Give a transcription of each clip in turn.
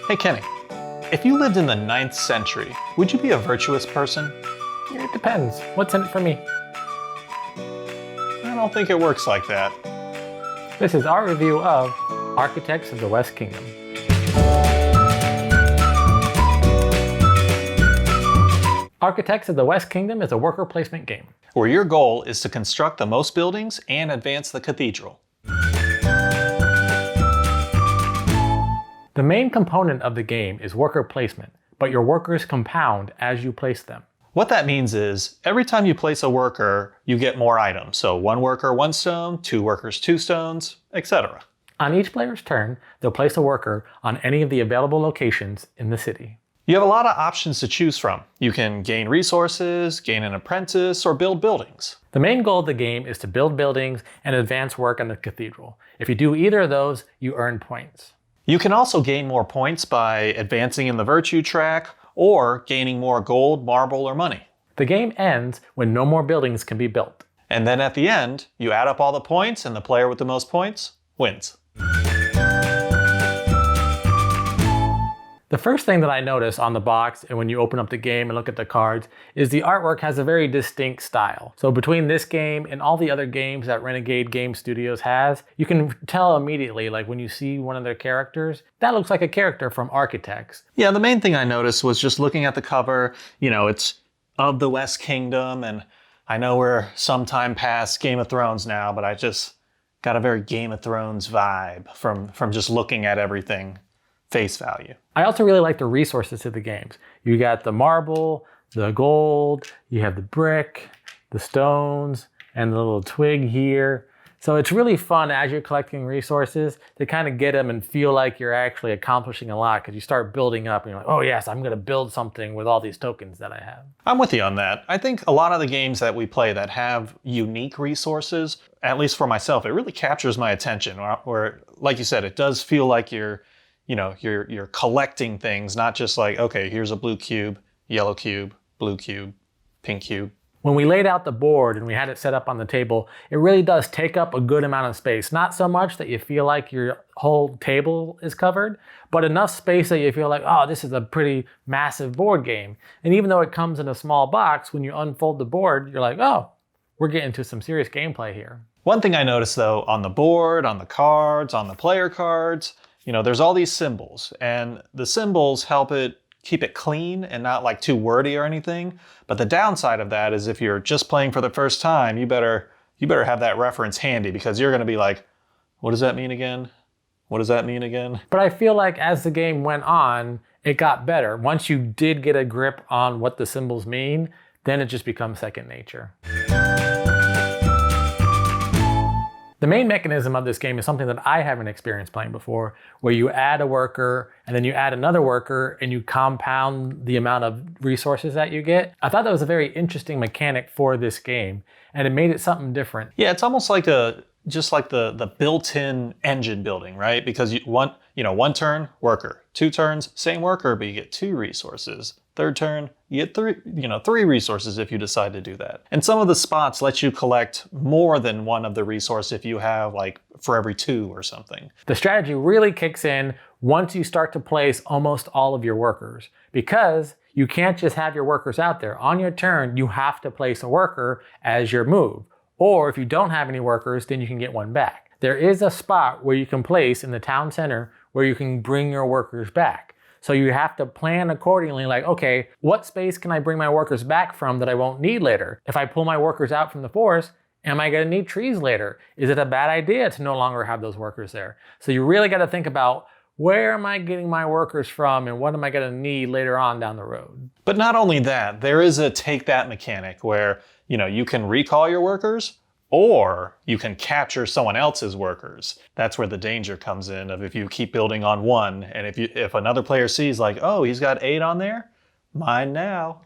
Hey Kenny, if you lived in the 9th century, would you be a virtuous person? It depends. What's in it for me? I don't think it works like that. This is our review of Architects of the West Kingdom. Architects of the West Kingdom is a worker placement game, Where your goal is to construct the most buildings and advance the cathedral. The main component of the game is worker placement, but your workers compound as you place them. What that means is, every time you place a worker, you get more items. So 1 worker, 1 stone, 2 workers, 2 stones, etc. On each player's turn, they'll place a worker on any of the available locations in the city. You have a lot of options to choose from. You can gain resources, gain an apprentice, or build buildings. The main goal of the game is to build buildings and advance work on the cathedral. If you do either of those, you earn points. You can also gain more points by advancing in the virtue track or gaining more gold, marble, or money. The game ends when no more buildings can be built. And then at the end, you add up all the points and the player with the most points wins. The first thing that I notice on the box and when you open up the game and look at the cards is the artwork has a very distinct style. So between this game and all the other games that Renegade Game Studios has, you can tell immediately, like when you see one of their characters, that looks like a character from Architects. Yeah, the main thing I noticed was just looking at the cover, it's of the West Kingdom, and I know we're sometime past Game of Thrones now, but I just got a very Game of Thrones vibe from just looking at everything face value. I also really like the resources to the games. You got the marble, the gold, you have the brick, the stones, and the little twig here. So it's really fun as you're collecting resources to kind of get them and feel like you're actually accomplishing a lot, because you start building up and you're like, oh yes, I'm going to build something with all these tokens that I have. I'm with you on that. I think a lot of the games that we play that have unique resources, at least for myself, it really captures my attention. Where, like you said, it does feel like you're collecting things, not just like, okay, here's a blue cube, yellow cube, blue cube, pink cube. When we laid out the board and we had it set up on the table, it really does take up a good amount of space. Not so much that you feel like your whole table is covered, but enough space that you feel like, oh, this is a pretty massive board game. And even though it comes in a small box, when you unfold the board, you're like, oh, we're getting to some serious gameplay here. One thing I noticed though, on the board, on the cards, on the player cards, there's all these symbols, and the symbols help it keep it clean and not like too wordy or anything. But the downside of that is if you're just playing for the first time, you better have that reference handy, because you're going to be like, what does that mean again? What does that mean again? But I feel like as the game went on, it got better. Once you did get a grip on what the symbols mean, then it just becomes second nature. The main mechanism of this game is something that I haven't experienced playing before, where you add a worker and then you add another worker and you compound the amount of resources that you get. I thought that was a very interesting mechanic for this game, and it made it something different. Yeah, it's almost like just like the built-in engine building, right? Because one turn, worker. 2 turns, same worker, but you get 2 resources. 3rd turn, you get 3 resources if you decide to do that. And some of the spots let you collect more than one of the resources if you have like for every 2 or something. The strategy really kicks in once you start to place almost all of your workers, because you can't just have your workers out there. On your turn, you have to place a worker as your move. Or if you don't have any workers, then you can get one back. There is a spot where you can place in the town center where you can bring your workers back. So you have to plan accordingly, like, okay, what space can I bring my workers back from that I won't need later? If I pull my workers out from the forest, am I gonna need trees later? Is it a bad idea to no longer have those workers there? So you really gotta think about, where am I getting my workers from and what am I gonna need later on down the road? But not only that, there is a take that mechanic where, you can recall your workers, or you can capture someone else's workers. That's where the danger comes in of if you keep building on one, and if another player sees like, oh, he's got 8 on there, mine now.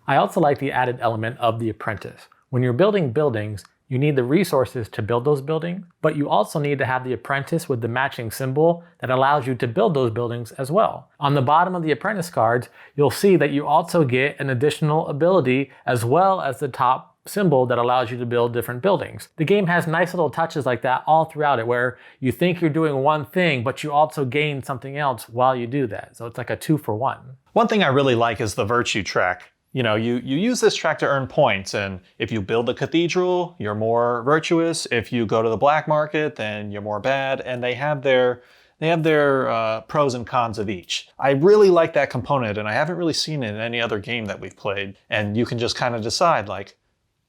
I also like the added element of the apprentice. When you're building buildings, you need the resources to build those buildings, but you also need to have the apprentice with the matching symbol that allows you to build those buildings as well. On the bottom of the apprentice cards, you'll see that you also get an additional ability as well as the top symbol that allows you to build different buildings. The game has nice little touches like that all throughout it where you think you're doing one thing, but you also gain something else while you do that. So it's like a 2-for-1. One thing I really like is the virtue track. You know, you use this track to earn points, and if you build a cathedral, you're more virtuous. If you go to the black market, then you're more bad, and they have their pros and cons of each. I really like that component, and I haven't really seen it in any other game that we've played. And you can just kind of decide, like,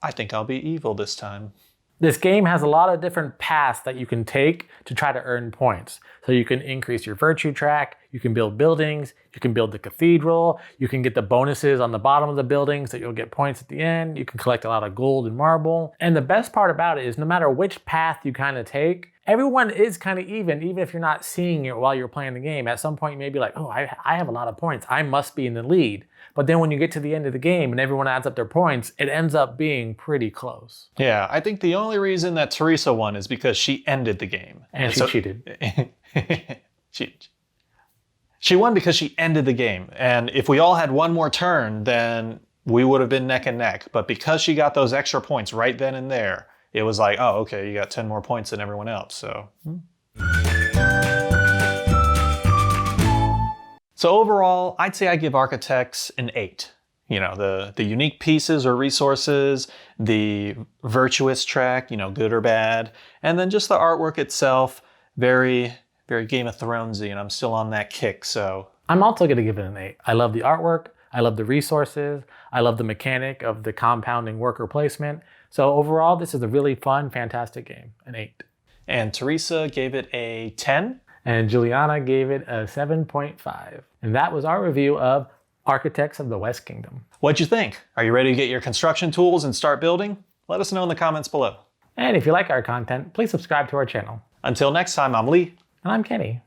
I think I'll be evil this time. This game has a lot of different paths that you can take to try to earn points. So you can increase your virtue track, you can build buildings, you can build the cathedral, you can get the bonuses on the bottom of the buildings that you'll get points at the end, you can collect a lot of gold and marble. And the best part about it is no matter which path you kind of take, everyone is kind of even if you're not seeing it while you're playing the game. At some point you may be like, oh, I have a lot of points, I must be in the lead. But then when you get to the end of the game and everyone adds up their points, it ends up being pretty close. Yeah, I think the only reason that Teresa won is because she ended the game. And she cheated. She won because she ended the game. And if we all had one more turn, then we would have been neck and neck. But because she got those extra points right then and there, it was like, oh, okay, you got 10 more points than everyone else. So overall, I'd say I give Architects an 8. You know, the unique pieces or resources, the virtuous track, you know, good or bad, and then just the artwork itself, very, very Game of Thronesy, and I'm still on that kick, so. I'm also gonna give it an 8. I love the artwork, I love the resources, I love the mechanic of the compounding worker placement. So overall, this is a really fun, fantastic game, an 8. And Teresa gave it a 10. And Juliana gave it a 7.5. And that was our review of Architects of the West Kingdom. What'd you think? Are you ready to get your construction tools and start building? Let us know in the comments below. And if you like our content, please subscribe to our channel. Until next time, I'm Lee. And I'm Kenny.